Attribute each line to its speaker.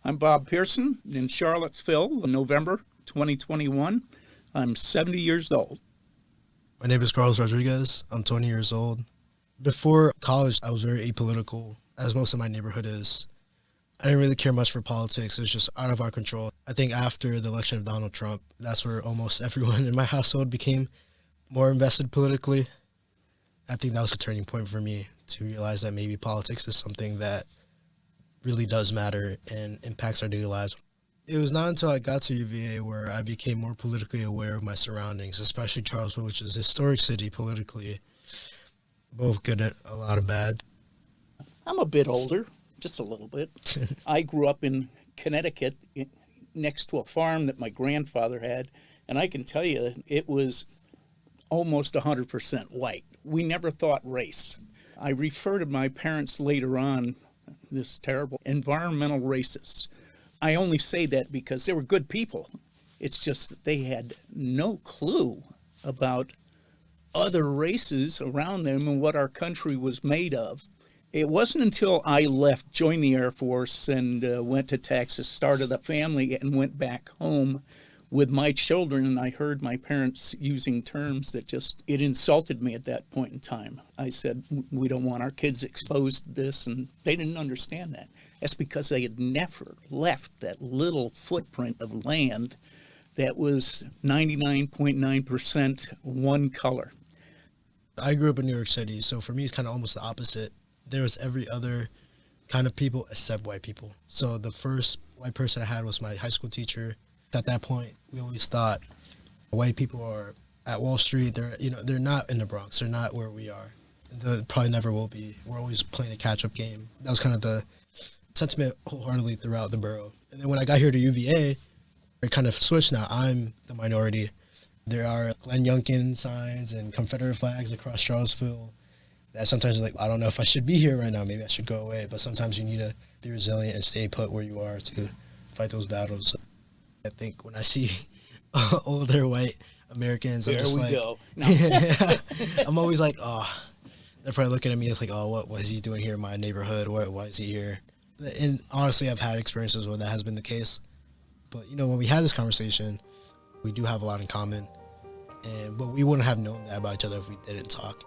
Speaker 1: I'm Bob Pearson in Charlottesville, November 2021. I'm 70 years old.
Speaker 2: My name is Carlos Rodriguez. I'm 20 years old. Before college, I was very apolitical, as most of my neighborhood is. I didn't really care much for politics. It was just out of our control. I think after the election of Donald Trump, that's where almost everyone in my household became more invested politically. I think that was a turning point for me to realize that maybe politics is something that really does matter and impacts our daily lives. It was not until I got to UVA where I became more politically aware of my surroundings, especially Charlottesville, which is a historic city politically, both good and a lot of bad.
Speaker 1: I'm a bit older, just a little bit. I grew up in Connecticut next to a farm that my grandfather had, and I can tell you it was almost 100% white. We never thought race. I refer to my parents later on, this terrible environmental racists. I only say that because they were good people. It's just that they had no clue about other races around them and what our country was made of. It wasn't until I left, joined the Air Force, and went to Texas, started a family, and went back home with my children, and I heard my parents using terms that it insulted me at that point in time. I said, we don't want our kids exposed to this, and they didn't understand that. That's because they had never left that little footprint of land that was 99.9% one color.
Speaker 2: I grew up in New York City, so for me it's kind of almost the opposite. There was every other kind of people except white people. So the first white person I had was my high school teacher. At that point, we always thought white people are at Wall Street. They're not in the Bronx. They're not where we are. They probably never will be. We're always playing a catch-up game. That was kind of the sentiment wholeheartedly throughout the borough. And then when I got here to UVA, it kind of switched now. I'm the minority. There are Glenn Youngkin signs and Confederate flags across Charlottesville that sometimes I don't know if I should be here right now. Maybe I should go away. But sometimes you need to be resilient and stay put where you are to fight those battles. I think when I see older white Americans, I'm just like,
Speaker 1: go. No.
Speaker 2: I'm always like, oh, they're probably looking at me as like, oh, what is he doing here in my neighborhood? Why is he here? And honestly, I've had experiences where that has been the case. But, when we had this conversation, we do have a lot in common. But we wouldn't have known that about each other if we didn't talk.